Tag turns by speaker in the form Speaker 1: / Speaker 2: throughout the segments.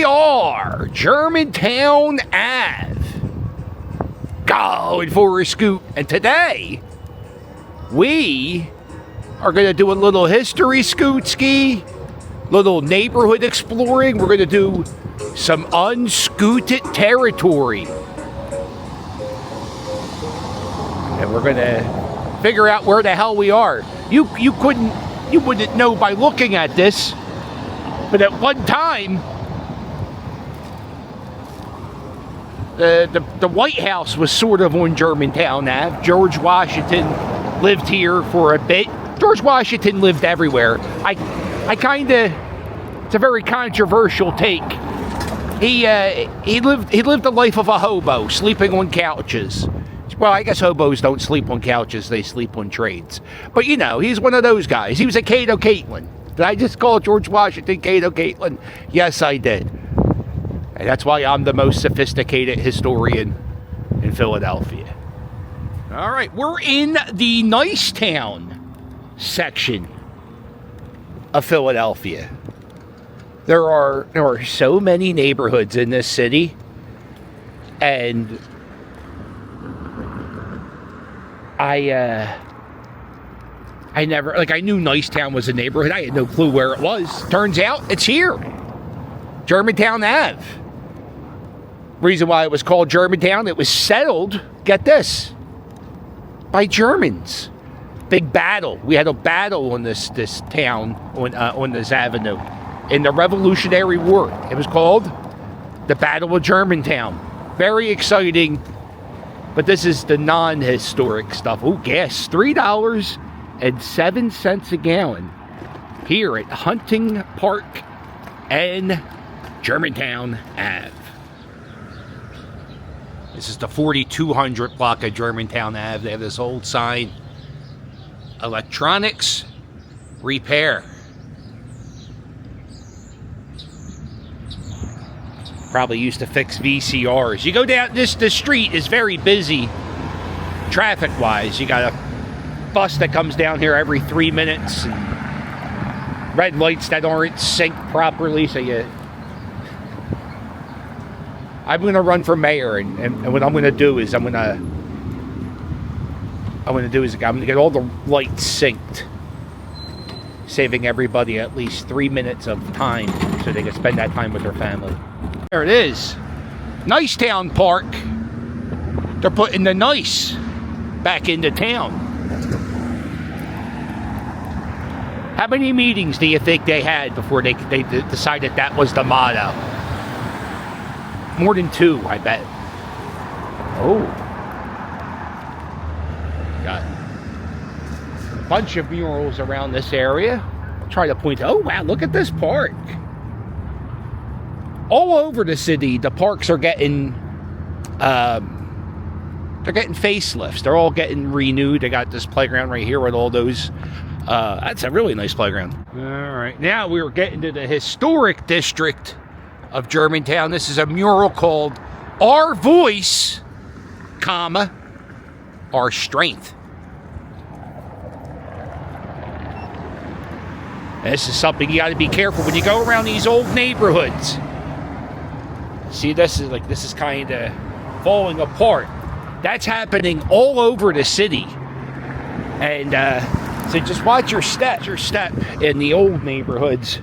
Speaker 1: are Germantown Ave, going for a scoot. And today, we are going to do a little history scoot ski, little neighborhood exploring. We're going to do some unscooted territory. And we're going to figure out where the hell we are. You wouldn't know by looking at this, but at one time, the White House was sort of on Germantown Ave. George Washington lived here for a bit. George Washington lived everywhere. I kind of, it's a very controversial take. He lived the life of a hobo, sleeping on couches. Well, I guess hobos don't sleep on couches, they sleep on trades. But you know, he's one of those guys. He was a Cato Caitlin. Did I just call George Washington Cato Caitlin? Yes, I did. And that's why I'm the most sophisticated historian in Philadelphia. All right, we're in the Nicetown section of Philadelphia. There are so many neighborhoods in this city, and I knew Nicetown was a neighborhood. I had no clue where it was. Turns out it's here. Germantown Ave. Reason why it was called Germantown, it was settled, get this, by Germans. Big battle. We had a battle on this town, on this avenue, in the Revolutionary War. It was called the Battle of Germantown. Very exciting. But this is the non-historic stuff. Oh, gas, $3.07 a gallon here at Hunting Park and Germantown Ave. This is the 4200 block of Germantown Ave. They have this old sign, electronics repair. Probably used to fix VCRs. You go down the street is very busy traffic wise. You got a bus that comes down here every 3 minutes, and red lights that aren't synced properly, so I'm gonna run for mayor, and what I'm gonna do is I'm gonna get all the lights synced, saving everybody at least 3 minutes of time so they can spend that time with their family. There it is. Nicetown Park. They're putting the nice back into town. How many meetings do you think they had before they decided that was the motto? More than 2, I bet. Oh. Got a bunch of murals around this area. I'll try to point out. Oh, wow, look at this park. All over the city, the parks are getting facelifts. They're all getting renewed. They got this playground right here with all those. That's a really nice playground. All right, now we're getting to the historic district of Germantown. This is a mural called "Our Voice, comma, Our Strength." And this is something you got to be careful when you go around these old neighborhoods. See, this is kind of falling apart. That's happening all over the city. And so just watch your step in the old neighborhoods.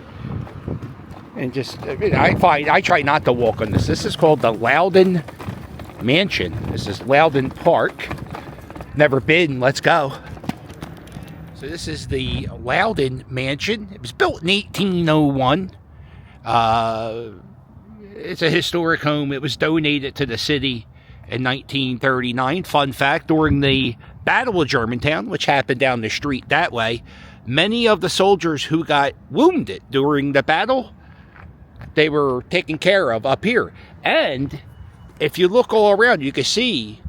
Speaker 1: And just, I try not to walk on this. This is called the Loudon Mansion. This is Loudon Park. Never been, let's go. So this is the Loudon Mansion. It was built in 1801. It's a historic home. It was donated to the city in 1939. Fun fact, during the Battle of Germantown, which happened down the street that way, many of the soldiers who got wounded during the battle, they were taken care of up here. And if you look all around, you can see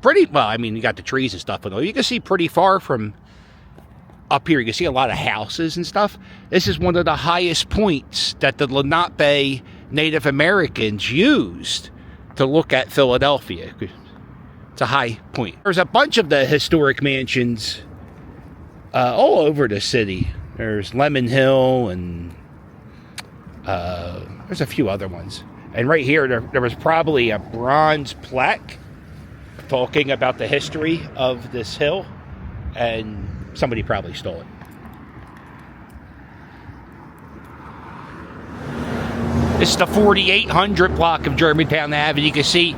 Speaker 1: pretty, well, I mean, you got the trees and stuff, but you can see pretty far from up here. You can see a lot of houses and stuff. This is one of the highest points that the Lenape Native Americans used to look at Philadelphia. It's a high point. There's a bunch of the historic mansions all over the city. There's Lemon Hill and There's a few other ones. And right here, there was probably a bronze plaque talking about the history of this hill, and somebody probably stole it. This is the 4800 block of Germantown Ave, and you can see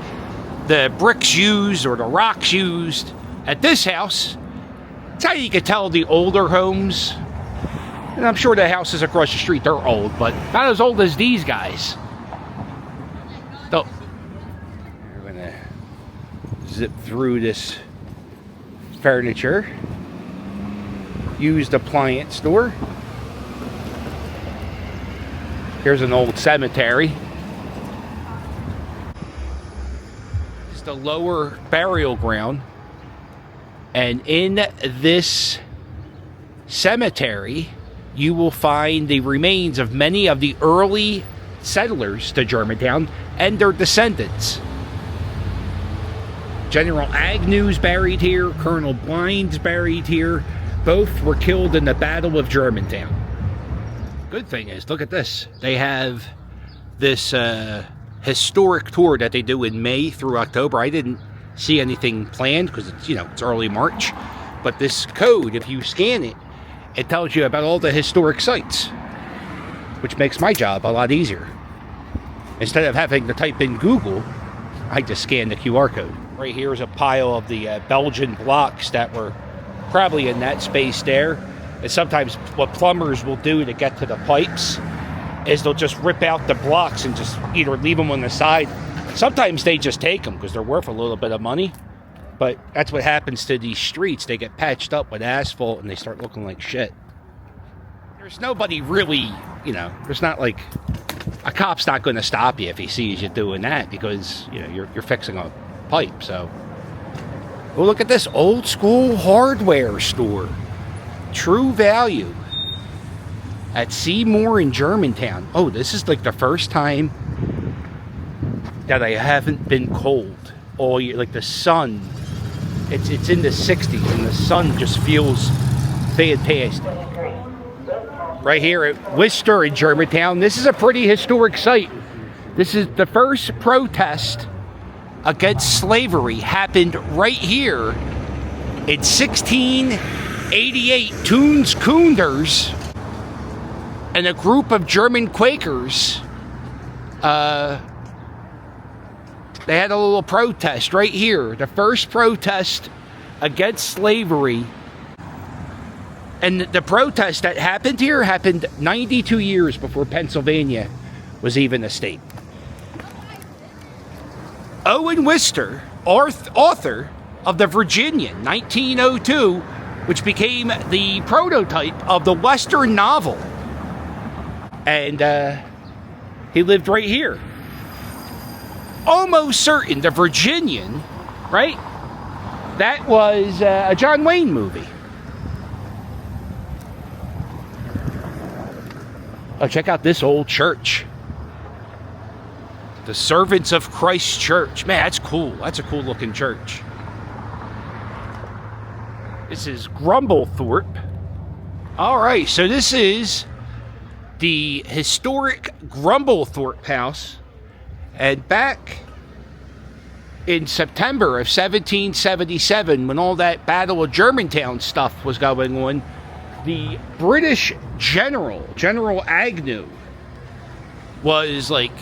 Speaker 1: the bricks used or the rocks used at this house. That's how you can tell the older homes. And I'm sure the houses across the street, they're old, but not as old as these guys. So, we're gonna zip through this furniture. Used appliance store. Here's an old cemetery. It's the lower burial ground. And in this cemetery, you will find the remains of many of the early settlers to Germantown and their descendants. General Agnew's buried here, Colonel Blind's buried here. Both were killed in the Battle of Germantown. Good thing is, look at this. They have this historic tour that they do in May through October. I didn't see anything planned because it's, it's early March. But this code, if you scan it, it tells you about all the historic sites, which makes my job a lot easier. Instead of having to type in Google, I just scan the QR code. Right here is a pile of the Belgian blocks that were probably in that space there. And sometimes what plumbers will do to get to the pipes is they'll just rip out the blocks and just either leave them on the side. Sometimes they just take them because they're worth a little bit of money. But that's what happens to these streets. They get patched up with asphalt and they start looking like shit. There's nobody really, there's not like, a cop's not going to stop you if he sees you doing that because, you're fixing a pipe. So, oh, look at this old school hardware store. True Value at Seymour in Germantown. Oh, this is like the first time that I haven't been cold all year. Like the sun, it's in the 60s and the sun just feels fantastic. Right here at Worcester in Germantown, this is a pretty historic site. This is the first protest against slavery happened right here in 1688. Toons Koonders and a group of German Quakers, they had a little protest right here. The first protest against slavery. And the protest that happened here happened 92 years before Pennsylvania was even a state. Owen Wister, author of the Virginian, 1902, which became the prototype of the Western novel. And he lived right here. Almost certain the Virginian, right? That was a John Wayne movie. Oh, check out this old church. The Servants of Christ Church. Man, that's cool. That's a cool looking church. This is Grumblethorpe. All right, so this is the historic Grumblethorpe house. And back in September of 1777, when all that Battle of Germantown stuff was going on, the British General Agnew, was like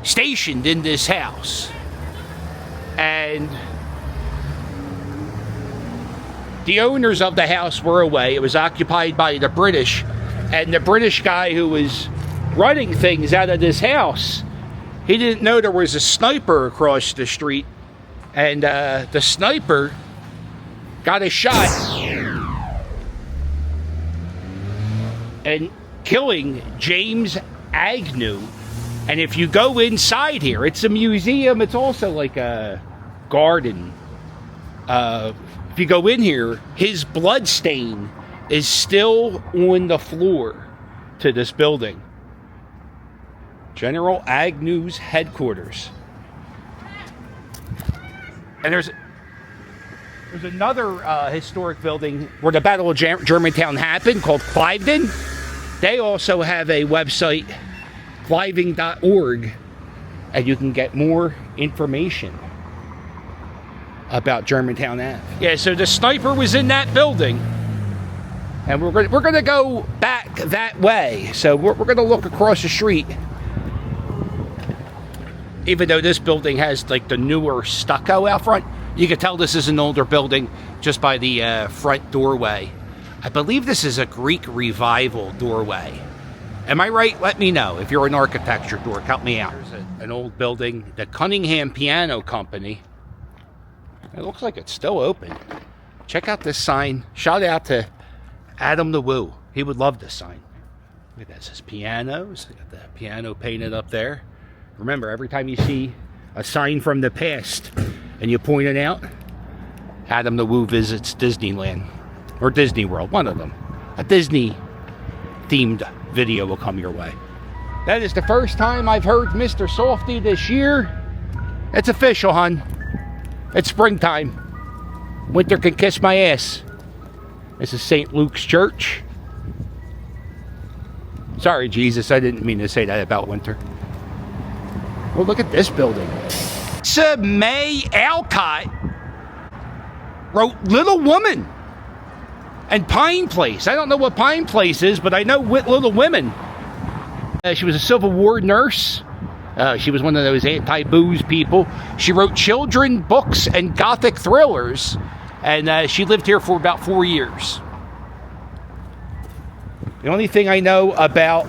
Speaker 1: stationed in this house. And the owners of the house were away. It was occupied by the British. And the British guy who was running things out of this house, he didn't know there was a sniper across the street. And the sniper got a shot and killing James Agnew. And if you go inside here, it's a museum. It's also like a garden. If you go in here, his blood stain is still on the floor to this building. General Agnew's headquarters. And there's another historic building where the Battle of Germantown happened called Cliveden. They also have a website thriving.org, and you can get more information about Germantown Ave. Yeah, so the sniper was in that building, and we're going to go back that way. So we're going to look across the street. Even though this building has like the newer stucco out front, you can tell this is an older building just by the front doorway. I believe this is a Greek Revival doorway. Am I right? Let me know. If you're an architecture dork, help me out. There's an old building, the Cunningham Piano Company. It looks like it's still open. Check out this sign. Shout out to Adam the Woo. He would love this sign. Look at that. It says pianos. They got the piano painted up there. Remember, every time you see a sign from the past and you point it out, Adam the Woo visits Disneyland or Disney World, one of them. A Disney themed video will come your way. That is the first time I've heard Mr. Softy this year. It's official, hun. It's springtime. Winter can kiss my ass. This is St. Luke's Church. Sorry, Jesus, I didn't mean to say that about winter. Well, look at this building. May Alcott wrote Little Woman and Pine Place. I don't know what Pine Place is, but I know Little Women. She was a Civil War nurse. She was one of those anti-booze people. She wrote children books and gothic thrillers, and she lived here for about 4 years. The only thing I know about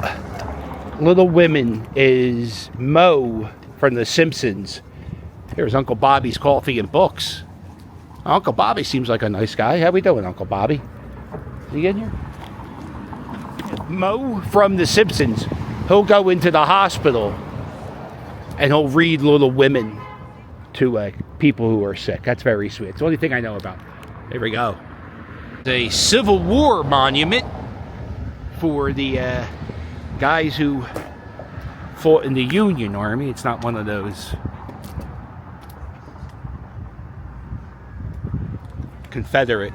Speaker 1: Little Women is Moe from The Simpsons. Here's Uncle Bobby's Coffee and Books. Uncle Bobby seems like a nice guy. How we doing, Uncle Bobby? Is he in here? Moe from The Simpsons. He'll go into the hospital and he'll read Little Women to people who are sick. That's very sweet. It's the only thing I know about. There we go. The Civil War monument for the guys who fought in the Union Army. It's not one of those Confederate.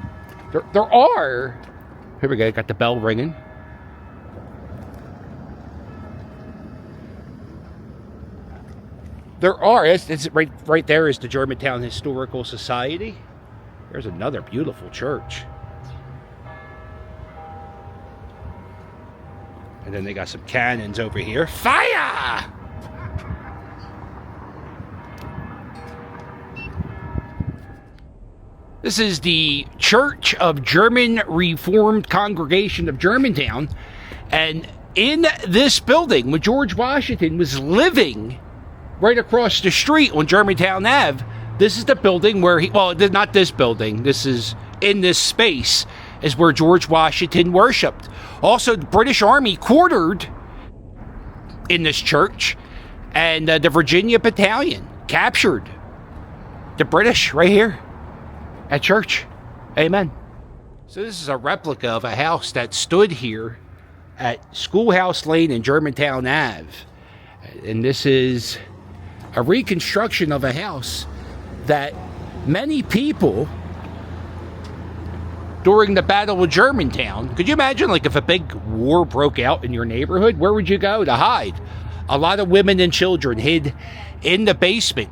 Speaker 1: There are. Here we go. Got the bell ringing. There are. It's right there is the Germantown Historical Society. There's another beautiful church. And then they got some cannons over here. Fire! This is the Church of German Reformed Congregation of Germantown. And in this building, when George Washington was living right across the street on Germantown Ave, this is the building where he, well, not this building, this is in this space, is where George Washington worshipped. Also, the British Army quartered in this church, and the Virginia Battalion captured the British right here at church. Amen. So this is a replica of a house that stood here at Schoolhouse Lane in Germantown Ave. And this is a reconstruction of a house that many people during the Battle of Germantown, could you imagine, like, if a big war broke out in your neighborhood, where would you go to hide? A lot of women and children hid in the basement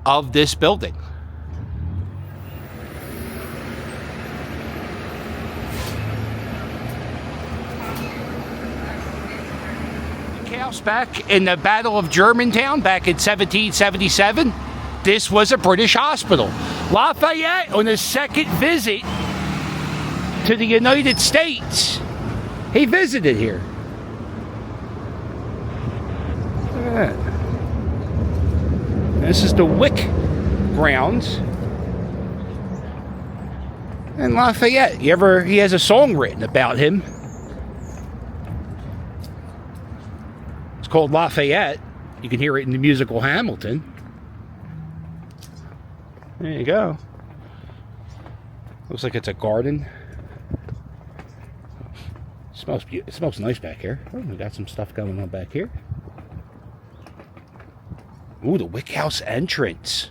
Speaker 1: of this building. House back in the Battle of Germantown back in 1777, this was a British hospital. Lafayette, on his second visit to the United States, he visited here. Look at that. This is the Wick grounds. And Lafayette, he has a song written about him. It's called Lafayette. You can hear it in the musical Hamilton. There you go. Looks like it's a garden. It smells nice back here. Oh, we got some stuff going on back here. Ooh, the Wick House entrance.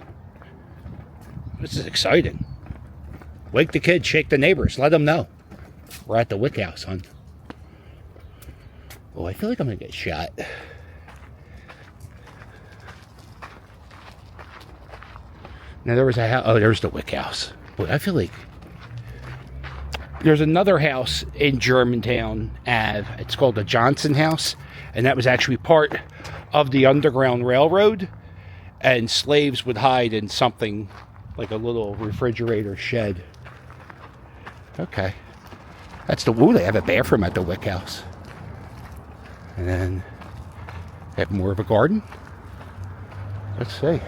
Speaker 1: This is exciting. Wake the kids, shake the neighbors, let them know we're at the Wick House, hon. Oh, I feel like I'm gonna get shot. Now there was a house. Oh, there's the Wick House. Boy, I feel like there's another house in Germantown Ave. It's called the Johnson House, and that was actually part of the Underground Railroad. And slaves would hide in something like a little refrigerator shed. Okay, that's the. Ooh, they have a bathroom at the Wick House, and then they have more of a garden. Let's see.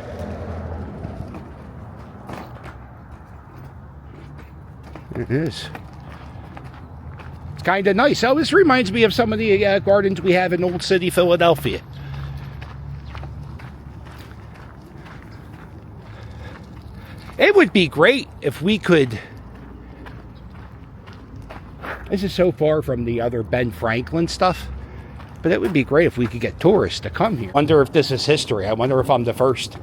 Speaker 1: It is. It's kind of nice. Oh, this reminds me of some of the gardens we have in Old City, Philadelphia. It would be great if we could... This is so far from the other Ben Franklin stuff, but it would be great if we could get tourists to come here. I wonder if this is history. I wonder if I'm the first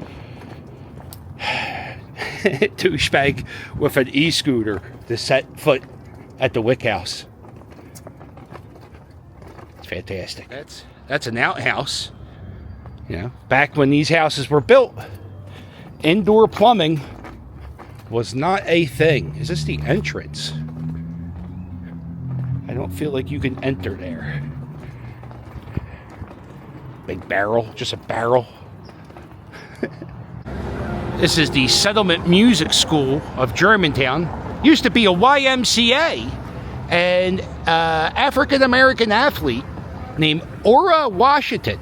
Speaker 1: douchebag with an e-scooter to set foot at the Wick House. It's fantastic. That's an outhouse. You know, back when these houses were built, indoor plumbing was not a thing. Is this the entrance? I don't feel like you can enter there. Big barrel, just a barrel. This is the Settlement Music School of Germantown. Used to be a YMCA, and African-American athlete named Ora Washington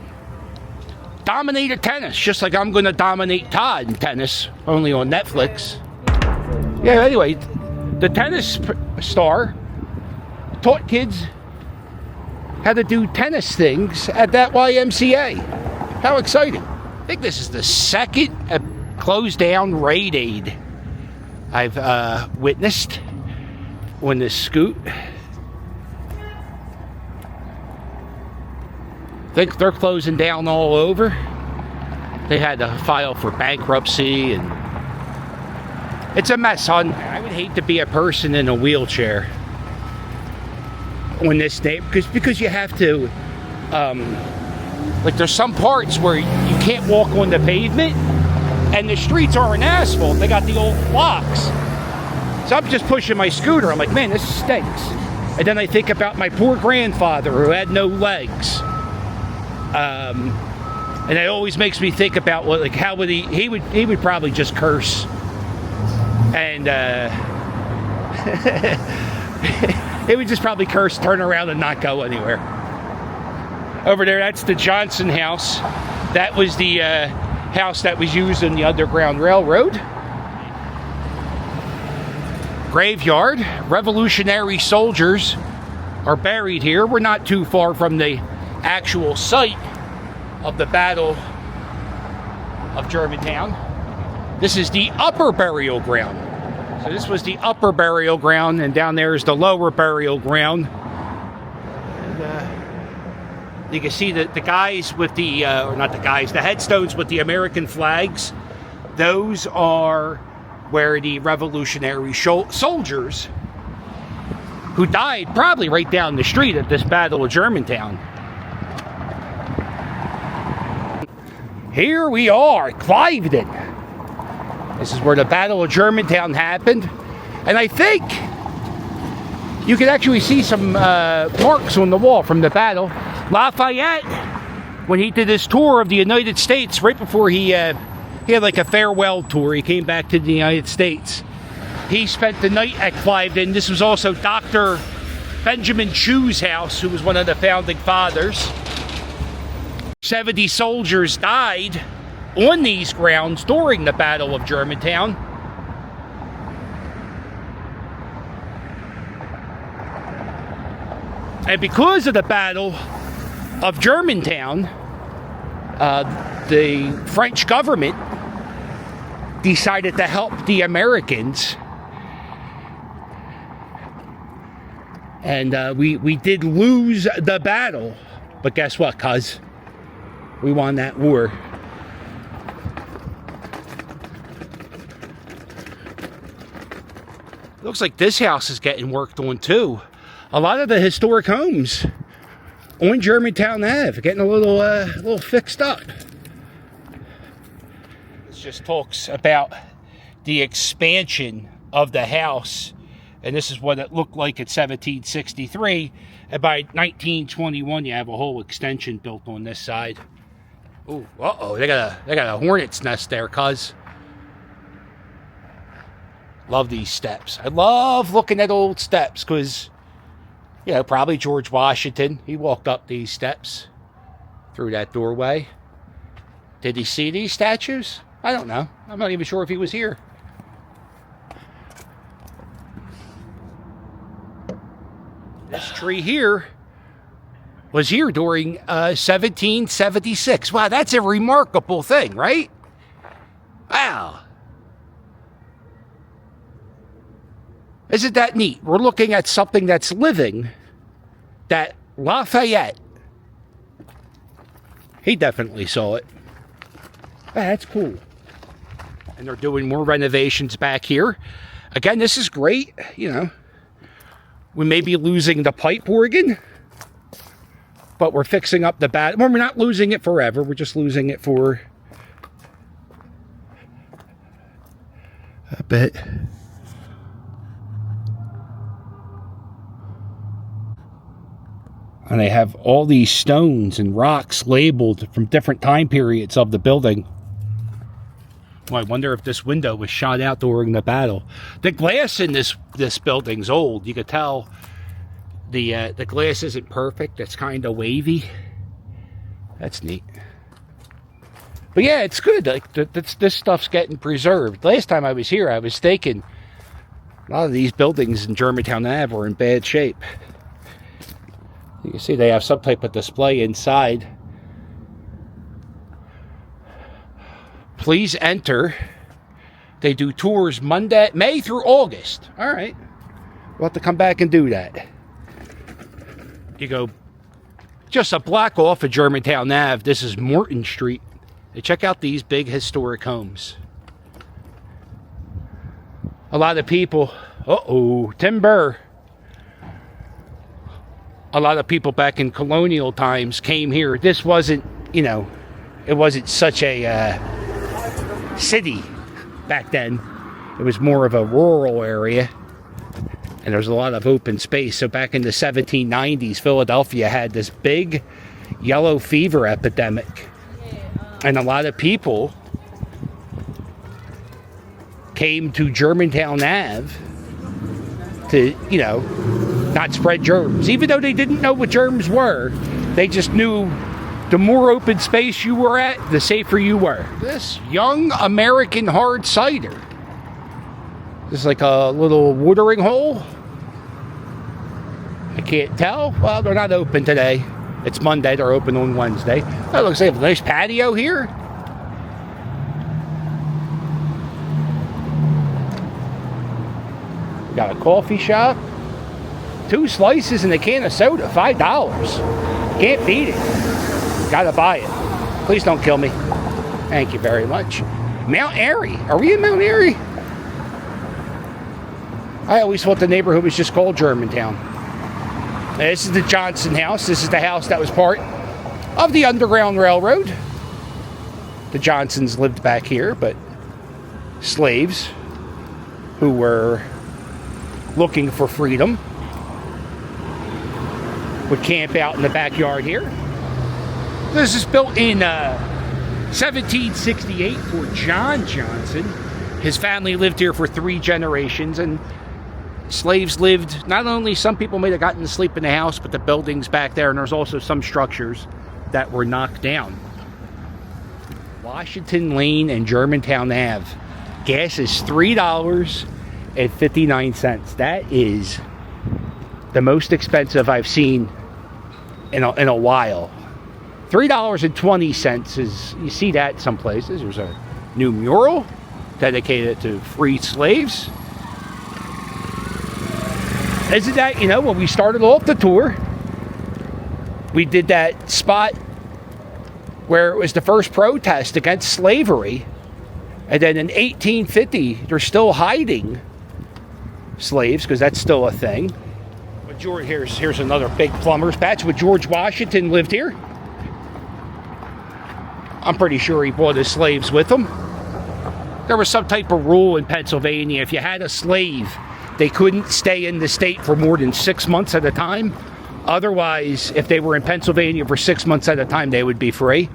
Speaker 1: dominated tennis, just like I'm going to dominate Todd in tennis, only on Netflix. Yeah, anyway, the tennis star taught kids how to do tennis things at that YMCA. How exciting. I think this is the second closed down Rite Aid I've witnessed on this scoot. I think they're closing down all over. They had to file for bankruptcy, and it's a mess, hon. I would hate to be a person in a wheelchair on this day, because you have to like, there's some parts where you can't walk on the pavement, and the streets aren't asphalt. They got the old blocks. So I'm just pushing my scooter. I'm like, man, this stinks. And then I think about my poor grandfather who had no legs. And it always makes me think about what, like, how would he would probably just curse. And he would just probably curse, turn around, and not go anywhere. Over there, that's the Johnson House. That was the house that was used in the Underground Railroad. Graveyard. Revolutionary soldiers are buried here. We're not too far from the actual site of the Battle of Germantown. This is the upper burial ground. So this was the upper burial ground, and down there is the lower burial ground. And, you can see that the guys with the, or not the guys, the headstones with the American flags, those are where the Revolutionary soldiers who died probably right down the street at this Battle of Germantown. Here we are, Cliveden. This is where the Battle of Germantown happened. And I think you can actually see some marks on the wall from the battle. Lafayette, when he did his tour of the United States, right before he had like a farewell tour, he came back to the United States. He spent the night at Cliveden. This was also Dr. Benjamin Chew's house, who was one of the founding fathers. 70 soldiers died on these grounds during the Battle of Germantown. And because of the Battle of Germantown, the French government decided to help the Americans. And we did lose the battle. But guess what, cuz? We won that war. Looks like this house is getting worked on too. A lot of the historic homes on Germantown Ave are getting a little fixed up. This just talks about the expansion of the house. And this is what it looked like in 1763. And by 1921, you have a whole extension built on this side. Oh, uh-oh, they got a hornet's nest there, cuz. Love these steps. I love looking at old steps, because, you know, probably George Washington, he walked up these steps through that doorway. Did he see these statues? I don't know. I'm not even sure if he was here. This tree here was here during 1776. Wow, that's a remarkable thing, right? Wow. Isn't that neat? We're looking at something that's living, that Lafayette, he definitely saw it. That's cool. And they're doing more renovations back here. Again, this is great, you know. We may be losing the pipe organ, but we're fixing up the bat. Well, we're not losing it forever. We're just losing it for a bit. And they have all these stones and rocks labeled from different time periods of the building. Well, I wonder if this window was shot out during the battle. The glass in this building's old. You could tell the glass isn't perfect. It's kind of wavy. That's neat. But yeah, it's good. Like this stuff's getting preserved. Last time I was here, I was thinking a lot of these buildings in Germantown Ave were in bad shape. You can see they have some type of display inside. Please enter. They do tours May through August. All right. We'll have to come back and do that. You go just a block off of Germantown Ave. This is Morton Street. And check out these big historic homes. A lot of people... Uh-oh, timber. A lot of people back in colonial times came here. This wasn't, you know, it wasn't such a city back then. It was more of a rural area, and there's a lot of open space. So back in the 1790s, Philadelphia had this big yellow fever epidemic, and a lot of people came to Germantown Ave to, you know, not spread germs. Even though they didn't know what germs were, they just knew the more open space you were at, the safer you were. This Young American hard cider. This is like a little watering hole. I can't tell. Well, they're not open today. It's Monday. They're open on Wednesday. That looks like a nice patio here. We got a coffee shop. 2 slices and a can of soda, $5. Can't beat it. Gotta buy it. Please don't kill me. Thank you very much. Mount Airy. Are we in Mount Airy? I always thought the neighborhood was just called Germantown. This is the Johnson house. This is the house that was part of the Underground Railroad. The Johnsons lived back here, but slaves who were looking for freedom would camp out in the backyard here. This is built in 1768 for John Johnson. His family lived here for 3 generations, and slaves lived, not only some people may have gotten to sleep in the house, but the buildings back there, and there's also some structures that were knocked down. Washington Lane and Germantown Ave. Gas is $3.59. That is the most expensive I've seen in a while. $3.20 is, you see that some places. There's a new mural dedicated to free slaves. Isn't that, you know, when we started off the tour, we did that spot where it was the first protest against slavery, and then in 1850 they're still hiding slaves because that's still a thing. But George, here's another big plumber's patch. But George Washington lived here. I'm pretty sure he brought his slaves with him. there was some type of rule in Pennsylvania. If you had a slave, they couldn't stay in the state for more than 6 months at a time. Otherwise, if they were in Pennsylvania for 6 months at a time, they would be free.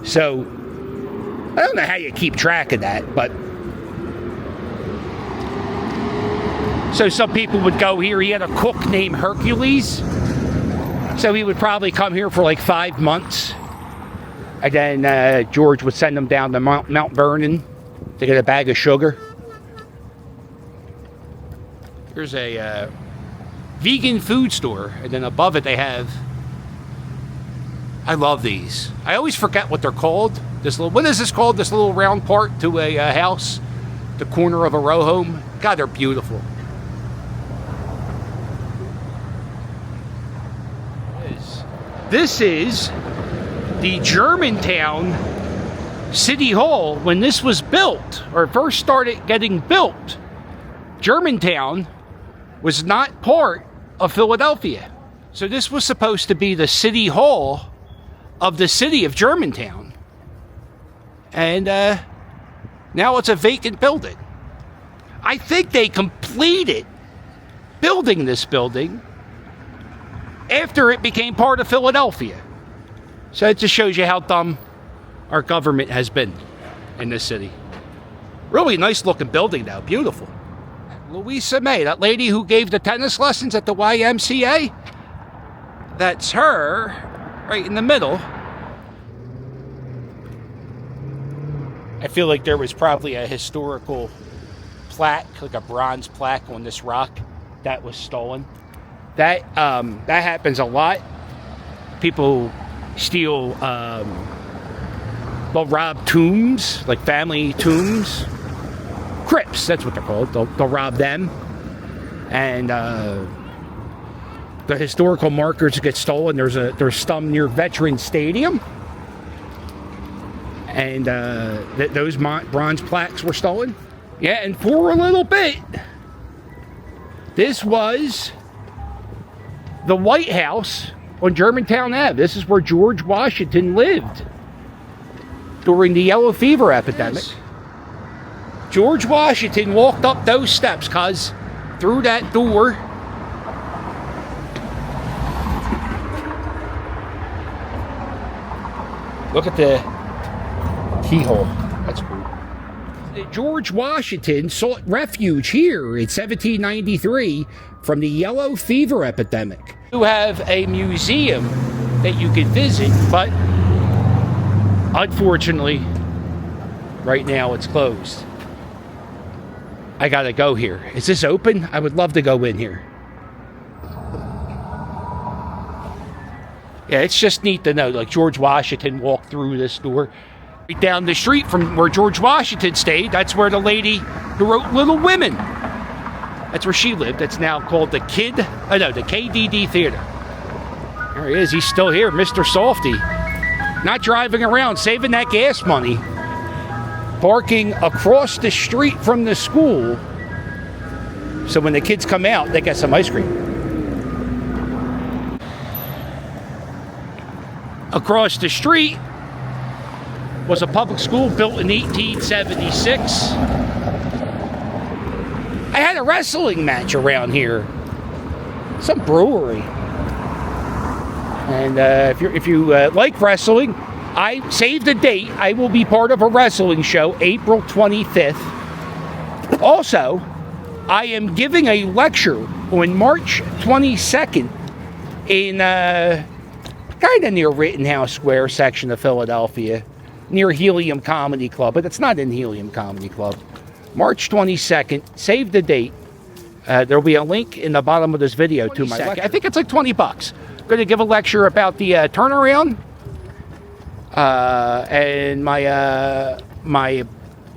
Speaker 1: So, I don't know how you keep track of that, but... So some people would go here. He had a cook named Hercules. So he would probably come here for like 5 months. And then George would send him down to Mount Vernon to get a bag of sugar. Here's a vegan food store. And then above it they have... I love these. I always forget what they're called. What is this called? This little round part to a house. The corner of a row home. God, they're beautiful. This is the Germantown City Hall. When this was built, or first started getting built, Germantown was not part of Philadelphia. So this was supposed to be the City Hall of the city of Germantown. And now it's a vacant building. I think they completed building this building after it became part of Philadelphia. So it just shows you how dumb our government has been in this city. Really nice looking building though, beautiful. Louisa May, that lady who gave the tennis lessons at the YMCA, that's her right in the middle. I feel like there was probably a historical plaque, like a bronze plaque on this rock that was stolen. That happens a lot. People steal, they'll rob tombs, like family tombs. Crypts, that's what they're called. They'll rob them. And the historical markers get stolen. There's some near Veterans Stadium. And those bronze plaques were stolen. Yeah, and for a little bit, this was the White House on Germantown Ave. This is where George Washington lived during the yellow fever epidemic. George Washington walked up those steps, cuz through that door. Look at the keyhole. That's cool. George Washington sought refuge here in 1793 from the yellow fever epidemic. You have a museum that you could visit, but unfortunately, right now it's closed. I gotta go here. Is this open? I would love to go in here. Yeah, it's just neat to know, like George Washington walked through this door. Right down the street from where George Washington stayed, that's where the lady who wrote Little Women, that's where she lived. It's now called the KDD Theater. There he is. He's still here, Mr. Softy. Not driving around, saving that gas money. Parking across the street from the school. So when the kids come out, they get some ice cream. Across the street was a public school built in 1876. I had a wrestling match around here. Some brewery. And if you like wrestling, I saved a date. I will be part of a wrestling show April 25th. Also, I am giving a lecture on March 22nd in kind of near Rittenhouse Square section of Philadelphia, near Helium Comedy Club, but it's not in Helium Comedy Club. March 22nd, save the date. There'll be a link in the bottom of this video to my lecture. I think it's like $20. I'm going to give a lecture about the turnaround and my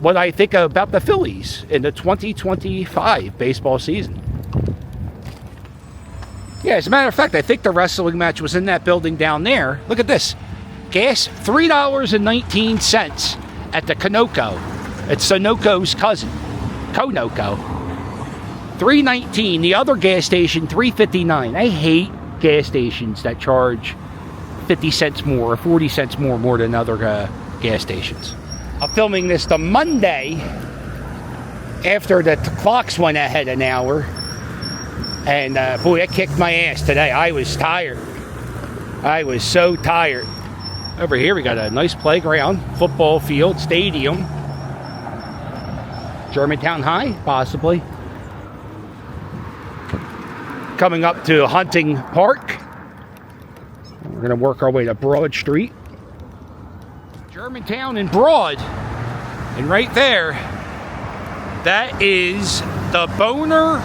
Speaker 1: what I think about the Phillies in the 2025 baseball season. Yeah, as a matter of fact, I think the wrestling match was in that building down there. Look at this. Gas, $3.19 at the Conoco. It's Sunoco's cousin. Conoco. $3.19. The other gas station, $3.59. I hate gas stations that charge 50 cents more or 40 cents more than other gas stations. I'm filming this the Monday after the clocks went ahead an hour. And boy, that kicked my ass today. I was tired. I was so tired. Over here we got a nice playground, football field, stadium. Germantown High, possibly. Coming up to Hunting Park. We're going to work our way to Broad Street. Germantown and Broad. And right there, that is the Boner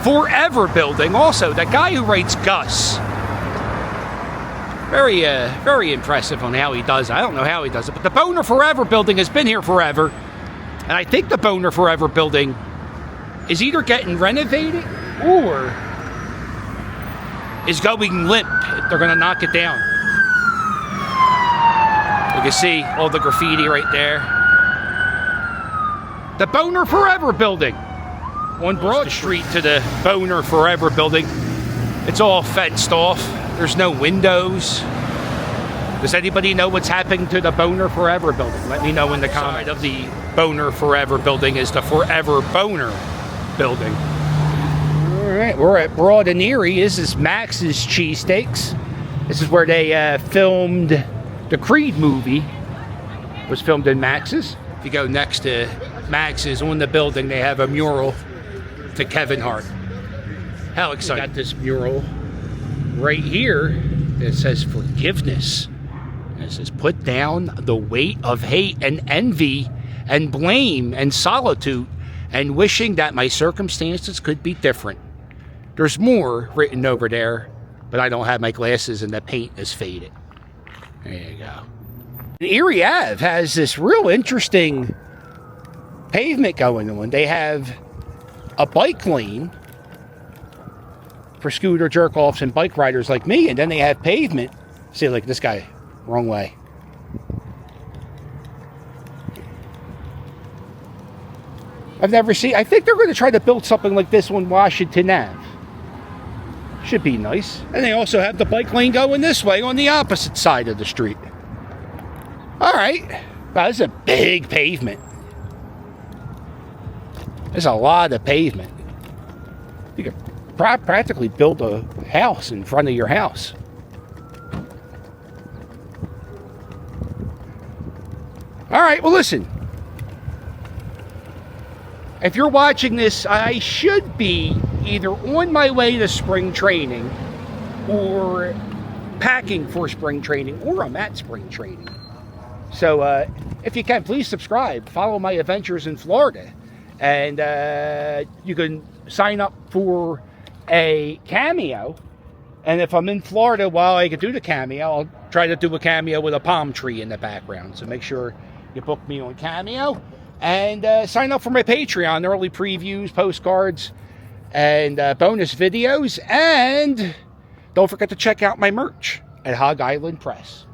Speaker 1: Forever building. Also, that guy who writes Gus. Very impressive on how he does it. I don't know how he does it, but the Boner Forever building has been here forever. And I think the Boner Forever building is either getting renovated or is going limp. They're going to knock it down. You can see all the graffiti right there. The Boner Forever building. On Broad Street to the Boner Forever building. It's all fenced off. There's no windows. Does anybody know what's happening to the Boner Forever building? Let me know in the comments. Of the Boner Forever building is the Forever Boner building. All right, we're at Broad and Erie. This is Max's Cheesesteaks. This is where they filmed the Creed movie. It was filmed in Max's. If you go next to Max's on the building, they have a mural to Kevin Hart. How exciting. We got this mural right here that says forgiveness. And it says, put down the weight of hate and envy and blame and solitude and wishing that my circumstances could be different. There's more written over there, but I don't have my glasses and the paint is faded. There you go. Erie Ave has this real interesting pavement going on. They have a bike lane for scooter jerk-offs and bike riders like me, and then they have pavement. See, like this guy, wrong way. I've never seen, I think they're going to try to build something like this on Washington Ave. Should be nice. And they also have the bike lane going this way on the opposite side of the street. All right. Wow, this is a big pavement. There's a lot of pavement. You could practically build a house in front of your house. All right, well, listen. If you're watching this, I should be either on my way to spring training or packing for spring training, or I'm at spring training. So if you can, please subscribe. Follow my adventures in Florida. And you can sign up for a cameo. And if I'm in Florida while I can do the cameo, I'll try to do a cameo with a palm tree in the background. So make sure you book me on Cameo. And sign up for my Patreon. Early previews, postcards, and bonus videos. And don't forget to check out my merch at Hog Island Press.